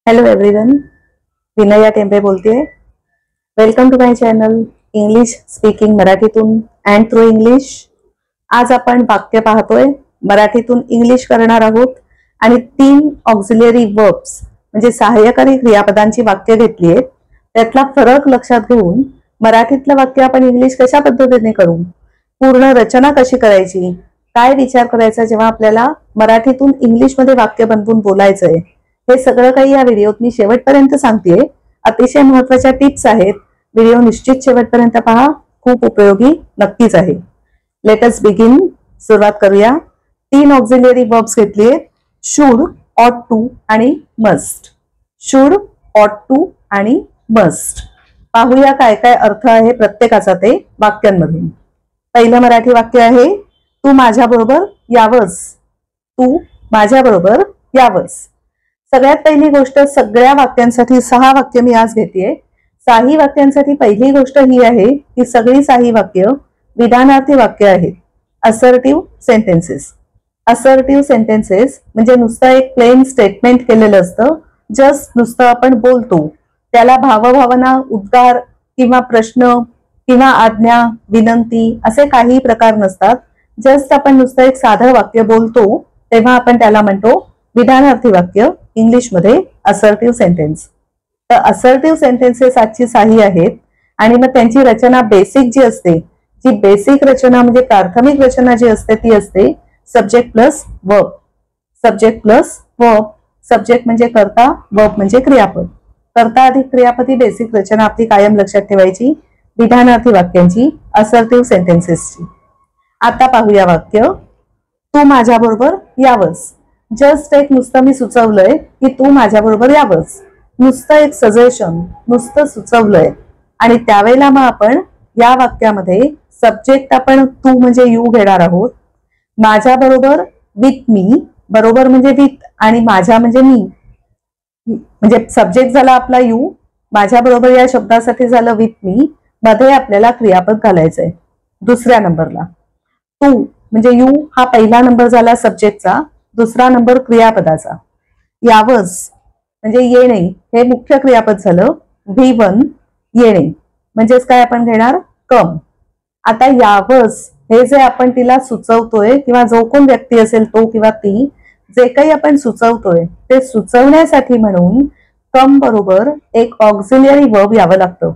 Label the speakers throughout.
Speaker 1: Hello everyone, Vinaya Tembe बोलते. Welcome to my channel English speaking मराठीतून and through English. आज आपण वाक्य पाहतोय, मराठीतून इंग्लिश करणार आहोत आणि 3 ऑक्झिलरी वर्ब्स म्हणजे सहाय्यकारी क्रियापदांची वाक्य घेतली आहेत. त्यातला फरक लक्षात घेऊन मराठीतलं वाक्य आपण इंग्लिश कशा पद्धतीने करू, पूर्ण रचना कशी करायची, काय विचार करायचा जेव्हा आपल्याला मराठीतून इंग्लिशमध्ये वाक्य बनवून बोलायचंय, हे सगळं काही या व्हिडिओत मी शेवटपर्यंत सांगतेय. अतिशय महत्त्वाच्या टिप्स आहेत. व्हिडिओ निश्चित शेवटपर्यंत पहा, खूप उपयोगी नक्कीच आहे. Let us begin. सुरुवात करूया. 3 ऑक्झिलरी वर्ब्स घेतली आहेत, शुड, ऑट टू आणि मस्ट. शुड, ऑट टू आणि मस्ट. पाहूया काय काय अर्थ आहे प्रत्येकाचा ते वाक्यांमधून. पहिलं मराठी वाक्य आहे, तू माझ्याबरोबर यावंस. तू माझ्याबरोबर यावंस. सगळ्यात पहिली गोष्ट, सगळ्या वाक्यांसाठी 6 वाक्य मी आज घेतेय. 6 वाक्यांसाठी पहिली गोष्ट ही आहे की सगळी 6 वाक्य विधानार्थी वाक्य आहेत. Assertive sentences. असर्टिव्ह सेंटेन्सेस म्हणजे नुसतं एक प्लेन स्टेटमेंट केलेलं असतं, जस्ट नुसतं आपण बोलतो, त्याला भावभावना, उद्गार किंवा प्रश्न किंवा आज्ञा, विनंती असे काही प्रकार नसतात. जस्ट आपण नुसतं एक साधं वाक्य बोलतो तेव्हा आपण त्याला म्हणतो विधानार्थी वाक्य, इंग्लिशमध्ये असर्टिव्ह सेंटेन्स. तर असर्टिव्ह सेंटेन्सेस आजची 6 आहेत आणि मग त्यांची रचना बेसिक जी असते, जी बेसिक रचना म्हणजे प्राथमिक रचना जी असते ती असते subject plus verb. Subject plus verb. Subject म्हणजे कर्ता, वर्ब म्हणजे क्रियापद. कर्ता अधिक क्रियापद ही बेसिक रचना आपली कायम लक्षात ठेवायची विधानार्थी वाक्यांची, असर्टिव्ह सेंटेन्सेसची. आता पाहूया वाक्य, तू माझ्याबरोबर यावंस. जस्ट एक नुसतं मी सुचवलंय की तू माझ्याबरोबर यावंस, नुसतं एक सजेशन, नुसतं सुचवलंय. आणि त्यावेळेला मग आपण या वाक्यामध्ये सब्जेक्ट आपण तू म्हणजे यू घेणार आहोत. माझ्याबरोबर विथ मी, बरोबर म्हणजे विथ आणि माझ्या म्हणजे मी, म्हणजे सब्जेक्ट झाला आपला यू, माझ्याबरोबर या शब्दासाठी झालं विथ मी, मध्ये आपल्याला क्रियापद घालायचंय. दुसऱ्या नंबरला तू म्हणजे यू हा पहिला नंबर झाला सब्जेक्टचा, दुसरा नंबर क्रियापदाचा. यावंस म्हणजे येणे हे मुख्य क्रियापद झालं. V1 येणे म्हणजेच काय आपण घेणार कम. आता यावंस हे जे आपण तिला सुचवतोय किंवा जो कोण व्यक्ती असेल तो किंवा ती, जे काही आपण सुचवतोय ते सुचवण्यासाठी म्हणून कम बरोबर एक ऑक्झिलरी वर्ब यावं लागतं,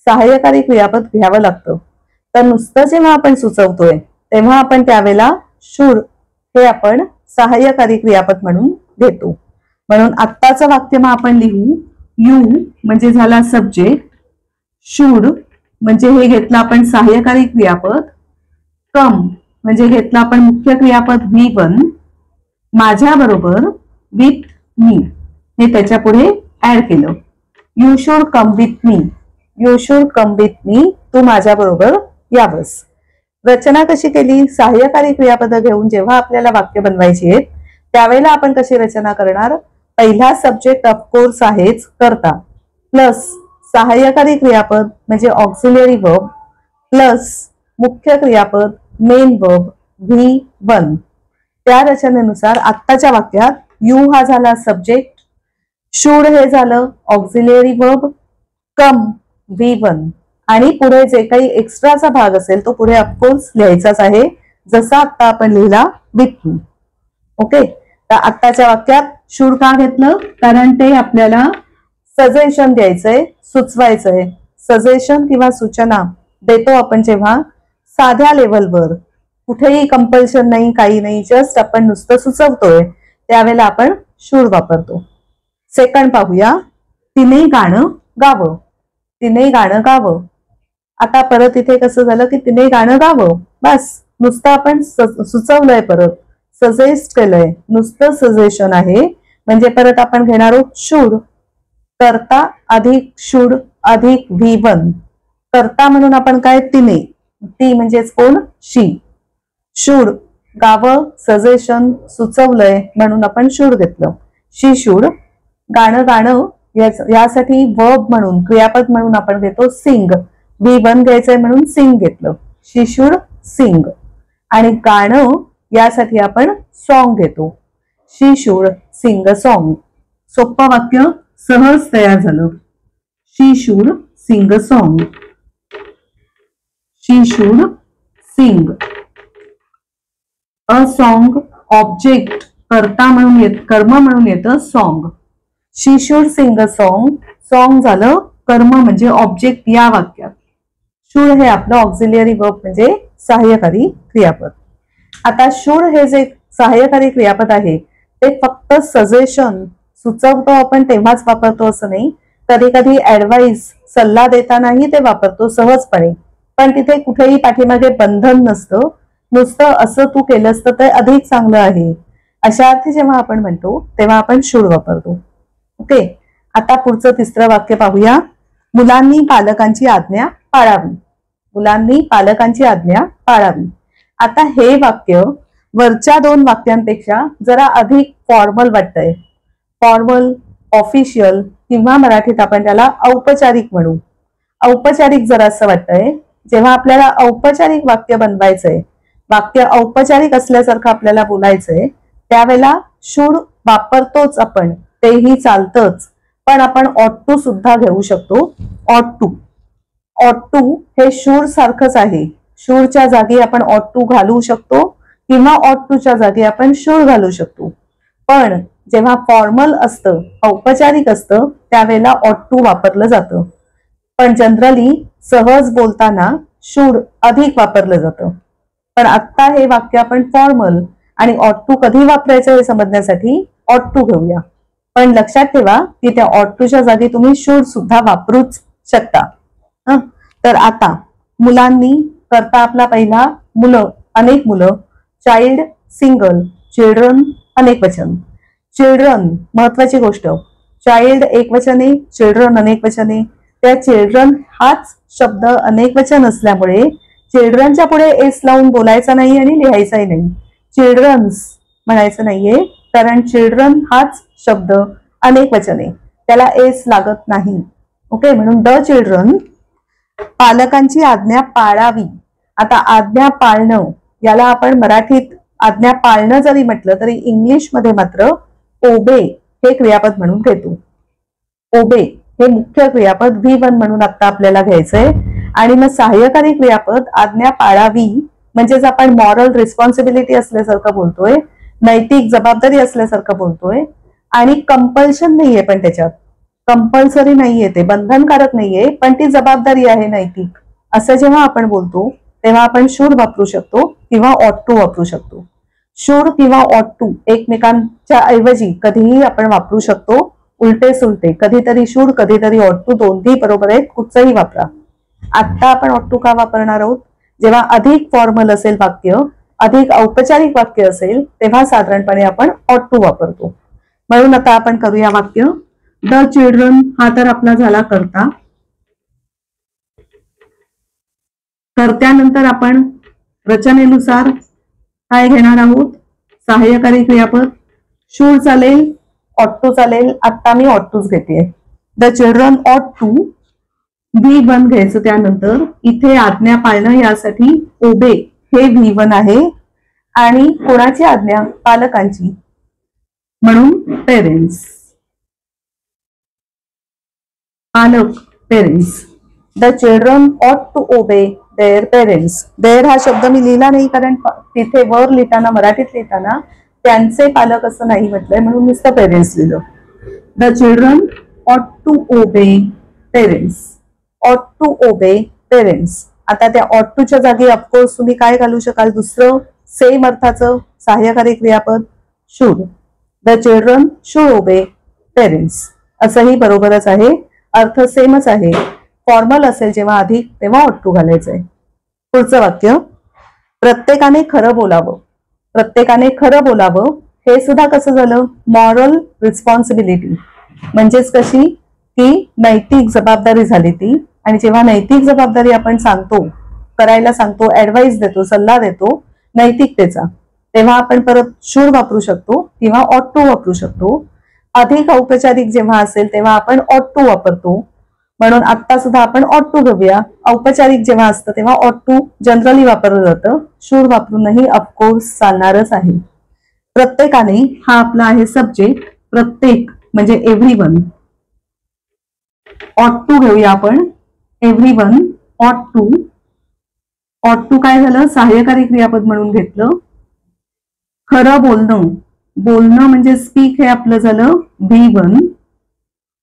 Speaker 1: सहाय्यकारी क्रियापद घ्यावं लागतं. तर नुसतं जेव्हा आपण सुचवतोय तेव्हा आपण त्यावेळेला शुड हे आपण सहाय्यकारी क्रियापद म्हणून घेतो. म्हणून आत्ताचं वाक्य मग आपण लिहू, यू म्हणजे झाला सब्जेक्ट, शुड म्हणजे हे घेतलं आपण सहाय्यकारी क्रियापद, कम म्हणजे घेतलं आपण मुख्य क्रियापद V1, माझ्याबरोबर विथ मी हे त्याच्या पुढे ऍड केलं. You should come with me. You should come with me. तू माझ्याबरोबर यावंस. रचना कशी केली, सहाय्यकारी क्रियापद घेऊन जेव्हा आपल्याला वाक्य बनवायची आहेत त्यावेळेला आपण कशी रचना करणार, पहिला सब्जेक्ट ऑफकोर्स आहेच कर्ता, प्लस सहाय्यकारी क्रियापद म्हणजे ऑक्झिलरी वर्ब, प्लस मुख्य क्रियापद मेन वर्ब V1. त्या रचनेनुसार आत्ताच्या वाक्यात यू हा झाला सब्जेक्ट, शुड हे झालं ऑक्झिलरी वर्ब, कम V1 आणि पुढे जे काही एक्स्ट्राचा भाग असेल तो पुढे ऑफकोर्स लिहायचाच आहे, जसा आता आपण लिहिला विथ मी. ओके. तर आत्ताच्या वाक्यात शुड का घेतलं, कारण ते आपल्याला सजेशन द्यायचंय, सुचवायचंय. सजेशन किंवा सूचना देतो आपण जेव्हा साध्या लेवलवर, कुठेही कंपल्शन नाही, काही नाही, जस्ट आपण नुसतं सुचवतोय त्यावेळेला आपण शुड वापरतो. सेकंड पाहूया, तिने गाणं गावं. तिने गाणं गावं. आता परत इथे कसं झालं की तिने गाणं गावं, बस नुसतं आपण सुचवलंय, परत सजेस्ट केलंय, नुसतं सजेशन आहे. म्हणजे परत आपण घेणार आहोत शुड, कर्ता अधिक शुड अधिक V1. कर्ता म्हणून आपण काय तिने, ती म्हणजेच कोण शी. शुड गावं, सजेशन, सुचवलंय म्हणून आपण शुड घेतलं, शी शुड. गाणं गाणं यासाठी वर्ब म्हणून क्रियापद म्हणून आपण घेतो सिंग. V1 घ्यायचंय म्हणून सिंग घेतलं, शी शुड सिंग. आणि गाणं यासाठी आपण सॉन्ग घेतो, she should sing a song. सोपं वाक्य, सहज तयार झालं. She should sing a song. She should sing a song. Object कर्ता म्हणून कर्म म्हणून येतं song. She should sing a song. Song झालं कर्म म्हणजे ऑब्जेक्ट या वाक्यात. शुड हे आपलं ऑक्झिलियरी वर्ब म्हणजे सहाय्यकारी क्रियापद. आता शुड हे जे सहाय्यकारी क्रियापद आहे ते फक्त सजेशन सुचवतो आपण तेव्हाच वापरतो असं नाही. कधी कधी ऍडवाइस सल्ला देतानाही ते वापरतो सहजपणे. पण तिथे कुठेही पाठीमागे बंधन नसतं. नुसतं असं तू केलंस तर ते अधिक चांगलं आहे अशा अर्थी जेव्हा आपण म्हणतो तेव्हा आपण शुड वापरतो. ओके. आता पुढचं तिसरं वाक्य पाहूया. मुलांनी पालकांची आज्ञा पाळावी. मुलांनी पालकांची आज्ञा पाळावी. आता हे वाक्य वरच्या दोन वाक्यांपेक्षा जरा अधिक फॉर्मल वाटतंय. फॉर्मल, ऑफिशियल किंवा मराठीत आपण त्याला औपचारिक म्हणू. औपचारिक जरा असं वाटतंय. जेव्हा आपल्याला औपचारिक वाक्य बनवायचंय, वाक्य औपचारिक असल्यासारखं आपल्याला बोलायचंय, त्यावेळेला शुड वापरतोच आपण, तेही चालतंच. पण आपण ऑट टू सुद्धा घेऊ शकतो. ऑट टू. ऑट टू हे शुड सारखंच आहे. शुडच्या जागी आपण ऑट टू घालू शकतो किंवा ऑट टूच्या जागी आपण शुड घालू शकतो. पण जेव्हा फॉर्मल असतं, औपचारिक असतं, त्यावेळेला ऑट टू वापरलं जातं. पण जनरली सहज बोलताना शुड अधिक वापरलं जातं. पण आत्ता हे वाक्य आपण फॉर्मल आणि ऑट टू कधी वापरायचं हे समजण्यासाठी ऑट टू घेऊया. पण लक्षात ठेवा की त्या ऑट टूच्या जागी तुम्ही शुड सुद्धा वापरूच शकता. तर आता मुलांनी करता आपला पहिला मुलं, अनेक मुलं. चाइल्ड सिंगल, चिल्ड्रन अनेक वचन. चिल्ड्रन महत्वाची गोष्ट. चाइल्ड एक वचने, चिल्ड्रन अनेक वचने. त्या चिल्ड्रन हाच शब्द अनेक वचन असल्यामुळे चिल्ड्रनच्या पुढे एस लावून बोलायचा नाही आणि लिहायचाही नाही. चिल्ड्रन्स म्हणायचं नाहीये कारण चिल्ड्रन हाच शब्द अनेक वचने, त्याला एस लागत नाही. ओके. म्हणून द चिल्ड्रन पालकांची आज्ञा पाळावी. आता आज्ञा पाळणं याला आपण मराठीत आज्ञा पाळणं जरी म्हटलं तरी इंग्लिश मध्ये मात्र ओबे हे क्रियापद म्हणून घेतो. ओबे हे मुख्य क्रियापद V1 म्हणून आता आपल्याला घ्यायचंय. आणि मग सहाय्यकारी क्रियापद आज्ञा पाळावी म्हणजेच आपण मॉरल रिस्पॉन्सिबिलिटी असल्यासारखं बोलतोय, नैतिक जबाबदारी असल्यासारखं बोलतोय. आणि कंपल्शन नाहीये, पण त्याच्यात कंपल्सरी नाहीये, ते बंधनकारक नाहीये, पण ती जबाबदारी आहे नैतिक. असं जेव्हा आपण बोलतो तेव्हा आपण शुड वापरू शकतो किंवा ऑट टू वापरू शकतो. शुड किंवा ऑट टू एकमेकांच्या ऐवजी कधीही आपण वापरू शकतो. उलटे सुलटे, कधीतरी शुड कधीतरी ऑट टू, दोन्ही बरोबर आहेत, कुठचंही वापरा. आता आपण ऑट टू का वापरणार आहोत? जेव्हा अधिक फॉर्मल असेल वाक्य, अधिक औपचारिक वाक्य असेल तेव्हा साधारणपणे आपण ऑट टू वापरतो. म्हणून आता आपण करूया वाक्य. द चिल्ड्रन हा तर आपला झाला करता. कर्त्यानंतर आपण रचनेनुसार काय घेणार आहोत? सहाय्यकारी क्रियापद. शुड चालेल, ऑट टू चालेल. आता मी ऑट टूच घेते. The children ought to V1 घ्यायचं. त्यानंतर इथे आज्ञा पाळणं यासाठी ओबे हे V1 आहे. आणि कोणाची आज्ञा? पालकांची, म्हणून पेरेंट्स. पालक, parents. The children ought to obey their parents. Their हा शब्द मी लिहिला नाही कारण तिथे वर लिहिताना, मराठीत लिहिताना त्यांचे पालक असं नाही म्हटलंय, म्हणून नुसतं पेरेंट्स लिहिलं. द चिल्ड्रन ऑट टू ओबे पेरेंट्स. ऑट टू ओबे पेरेंट्स. आता त्या ऑट टूच्या जागी ऑफकोर्स तुम्ही काय घालू शकाल? दुसरं सेम अर्थाचं सहाय्यकारी क्रियापद शुड. द चिल्ड्रन शुड ओबे पेरेंट्स. असंही बरोबरच आहे, अर्थ सेमच आहे. फॉर्मल असेल जेव्हा अधिक तेव्हा ऑट टू घालायचंय. पुढचं वाक्य. प्रत्येकाने खरं बोलावं. प्रत्येकाने खरं बोलावं हे सुद्धा कसं झालं? मॉरल रिस्पॉन्सिबिलिटी म्हणजेच कशी की नैतिक जबाबदारी झाली ती. आणि जेव्हा नैतिक जबाबदारी आपण सांगतो, करायला सांगतो, ऍडवाइस देतो, सल्ला देतो नैतिकतेचा, तेव्हा आपण परत शुड वापरू शकतो किंवा ऑट टू वापरू शकतो. अधिक औपचारिक जेव्हा असेल तेव्हा आपण ऑट टू वापरतो. म्हणून आता सुद्धा आपण ऑट टू घेऊया. औपचारिक जेव्हा असतं तेव्हा ऑट टू जनरली वापरलं जातं. शुड वापरूनही ऑफकोर्स चालणारच आहे. प्रत्येकाने हा आपला आहे सब्जेक्ट. प्रत्येक म्हणजे एव्हरीवन. ऑट टू घेऊया आपण. Everyone ought to. ऑट टू काय झालं, सहाय्यकारी क्रियापद म्हणून घेतलं. खरं बोलणं, बोलणं म्हणजे स्पीक हे आपलं झालं V1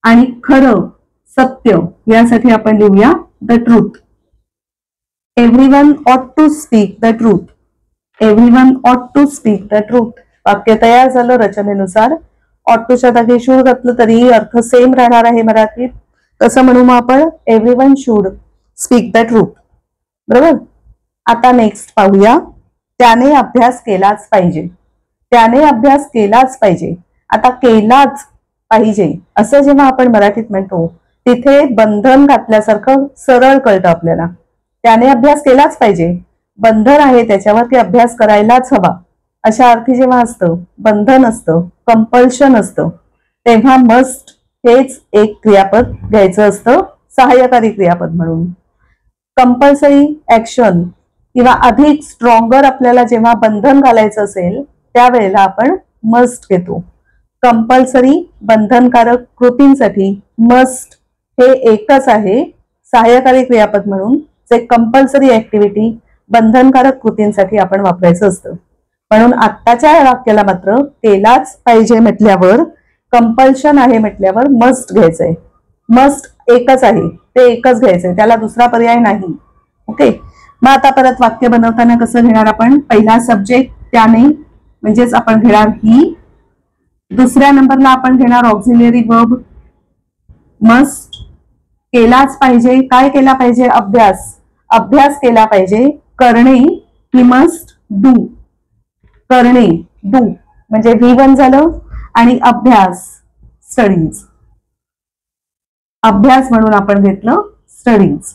Speaker 1: आणि खरं सत्य यासाठी आपण लिहूया the truth. Everyone ought to speak the truth. Everyone ought to speak the truth. वाक्य तयार झालं रचनेनुसार. ऑट टूच्या जागी शूड घातलं तरी अर्थ सेम राहणार आहे मराठीत. कसं म्हणू मग आपण, everyone should speak the truth. बरोबर. आता नेक्स्ट पाहूया. त्याने अभ्यास केलाच पाहिजे. त्याने अभ्यास केलाच पाहिजे. आता केलाच पाहिजे असं जेव्हा आपण मराठीत म्हणतो तिथे बंधन घातल्यासारखं सरळ कळतं आपल्याला. त्याने अभ्यास केलाच पाहिजे, बंधन आहे त्याच्यावरती अभ्यास करायलाच हवा अशा अर्थी जेव्हा असतं, बंधन असतं, कंपल्शन असतं, तेव्हा मस्ट हेच एक क्रियापद घ्यायचं असतं सहाय्यकारी क्रियापद म्हणून. कंपल्सरी ऍक्शन किंवा अधिक स्ट्रॉंगर आपल्याला जेव्हा बंधन घालायचं असेल त्यावेळेला आपण मस्ट घेतो. कंपल्सरी बंधनकारक कृतींसाठी मस्ट हे एकच आहे सहाय्यकारी क्रियापद म्हणून, जे कंपल्सरी ऍक्टिव्हिटी बंधनकारक कृतींसाठी आपण वापरायचं असतं. म्हणून आत्ताच्या वाक्याला मात्र केलाच पाहिजे म्हटल्यावर, कंपल्शन आहे म्हटल्यावर मस्ट घ्यायचंय. मस्ट एकच आहे, ते एकच घ्यायचंय, त्याला दुसरा पर्याय नाही. ओके. मग आता परत वाक्य बनवताना कसं घेणार आपण, पहिला सब्जेक्ट त्याने म्हणजेच आपण घेणार ही. दुसऱ्या नंबरला आपण घेणार ऑक्झिलियरी वर्ब मस्ट. केलाच पाहिजे, काय केला पाहिजे, अभ्यास. अभ्यास केला पाहिजे, करणे ही मस्ट डू. करणे डू म्हणजे V1 झालं आणि अभ्यास स्टडीज. अभ्यास म्हणून आपण घेतलं studies.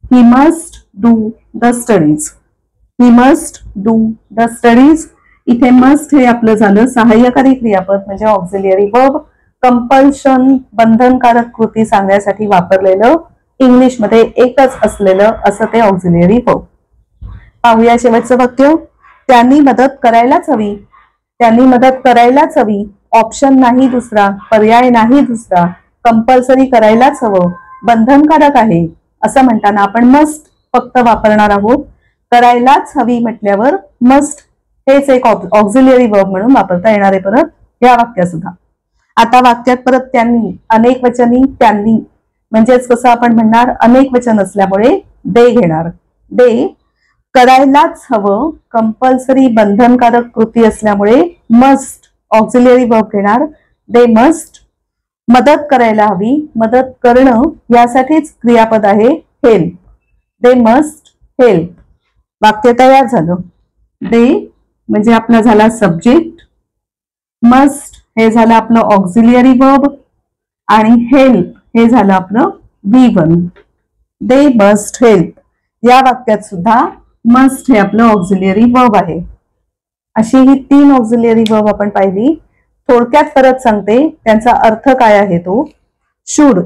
Speaker 1: He must do the studies. He must do the studies. इथे मस्ट हे आपलं झालं सहाय्यकारी क्रियापद म्हणजे ऑक्झिलियरी वर्ब. कंपल्शन बंधनकारक कृती सांगण्यासाठी वापरलेलं इंग्लिशमध्ये एकच असलेलं असं ते ऑक्झिलियरी वर्ब. पाहूया शेवटचं वाक्य. त्यांनी मदत करायलाच हवी. त्यांनी मदत करायलाच हवी. ऑप्शन नाही दुसरा, पर्याय नाही दुसरा, कंपल्सरी करायलाच हवं, बंधनकारक आहे असं म्हणताना आपण मस्ट फक्त वापरणार आहोत. करायलाच हवी म्हटल्यावर मस्ट हेच एक ऑक्झिलियरी वर्ब म्हणून वापरता येणार आहे परत या वाक्यात सुद्धा. आता वाक्यात परत त्यांनी, अनेक वचनी त्यांनी म्हणजेच कसं आपण म्हणणार, अनेक वचन असल्यामुळे दे घेणार. दे करायलाच हवं, कंपल्सरी बंधनकारक कृती असल्यामुळे मस्ट ऑक्झिलियरी वर्ब घेणार. They must. मदत करायला हवी, मदत करणं यासाठीच क्रियापद आहे हेल्प. They must help. वाक्य तयार झालं. दे म्हणजे आपला झाला सब्जेक्ट, मस्ट हे झालं आपलं ऑक्झिलियरी वर्ब आणि हेल्प हे झालं आपलं V1. They must help. या वाक्यात सुद्धा मस्ट हे आपलं ऑक्झिलियरी वर्ब आहे. अशी ही 3 ऑक्झिलियरी वर्ब आपण पाहिली. थोडक्यात परत सांगते त्यांचा अर्थ काय आहे तो. शुड.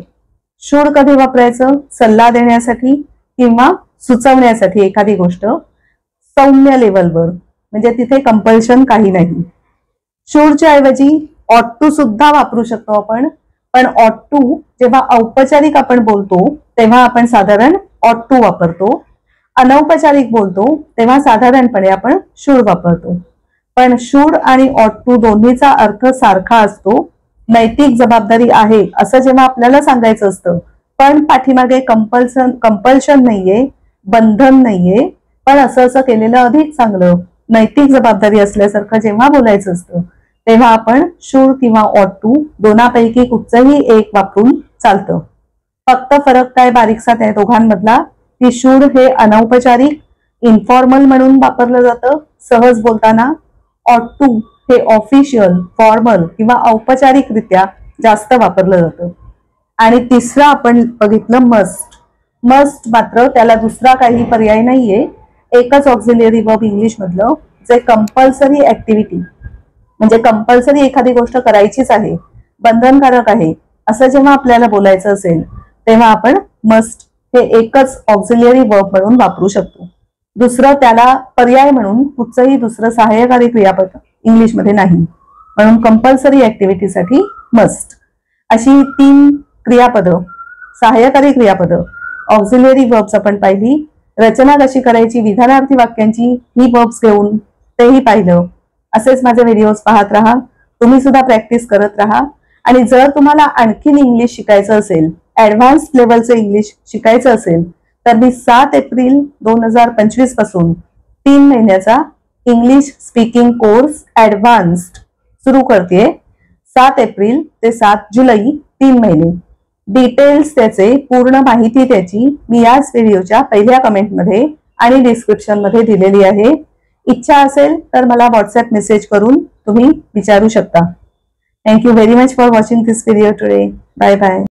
Speaker 1: शुड कधी वापरायचं, सल्ला देण्यासाठी किंवा सुचवण्यासाठी एखादी गोष्ट सौम्य लेवलवर, म्हणजे तिथे कंपल्शन काही नाही. शुडच्या ऐवजी ऑट टू सुद्धा वापरू शकतो आपण, पण ऑट टू जेव्हा औपचारिक आपण बोलतो तेव्हा आपण साधारण ऑट टू वापरतो. अनौपचारिक बोलतो तेव्हा साधारणपणे आपण शुड वापरतो. पण शुड आणि ऑट टू दोन्हीचा अर्थ सारखा असतो. नैतिक जबाबदारी आहे असं जेव्हा आपल्याला सांगायचं असतं, पण पाठीमागे कंपल्शन नाहीये, बंधन नाहीये, पण असं केलेलं अधिक चांगलं, नैतिक जबाबदारी असल्यासारखं जेव्हा बोलायचं असतं तेव्हा आपण शुड किंवा ऑट टू दोनापैकी कुठचंही एक वापरून चालतं. फक्त फरक काय बारीकसा त्या दोघांमधला, की शुड हे अनौपचारिक इन्फॉर्मल म्हणून वापरलं जातं सहज बोलताना. ऑट टू हे ऑफिशियल, फॉर्मल किंवा औपचारिकरित्या जास्त वापरलं जातं. आणि तिसरं आपण बघितलं मस्ट. मस्ट मात्र त्याला दुसरा काही पर्याय नाहीये, एकच ऑक्झिलियरी वर्ब इंग्लिश मधलं जे कंपल्सरी ऍक्टिव्हिटी म्हणजे कंपल्सरी एखादी गोष्ट करायचीच आहे, बंधनकारक आहे असं जेव्हा आपल्याला बोलायचं असेल तेव्हा आपण मस्ट हे एकच ऑक्झिलियरी वर्ब म्हणून वापरू शकतो. दुसरं त्याला पर्याय म्हणून कुठचंही दुसरं सहाय्यकारी क्रियापद इंग्लिशमध्ये नाही. म्हणून कंपल्सरी ऍक्टिव्हिटीसाठी मस्ट. अशी 3 क्रियापदं सहाय्यकारी क्रियापदं, ऑक्झिलरी वर्ब्स आपण पाहिली, रचना कशी करायची विधानार्थी वाक्यांची ही वर्ब्स घेऊन तेही पाहिलं. असेच माझे व्हिडिओज पाहत राहा. तुम्ही सुद्धा प्रॅक्टिस करत राहा. आणि जर तुम्हाला आणखीन इंग्लिश शिकायचं असेल, ऍडव्हान्स लेवलचं इंग्लिश शिकायचं असेल, तर मी 7 एप्रिल 2025 पासून 3 महिन्याचा इंग्लिश स्पीकिंग कोर्स ऍडव्हान्स्ड सुरू करते. 7 एप्रिल ते 7 जुलै 3 महिने. डिटेल्स त्याचे, पूर्ण माहिती त्याची मी याच व्हिडिओच्या पहिल्या कमेंटमध्ये आणि डिस्क्रिप्शन मध्ये दिलेली आहे. इच्छा असेल तर मला व्हॉट्सअप मेसेज करून तुम्ही विचारू शकता. Thank you very much for watching this video today. Bye bye.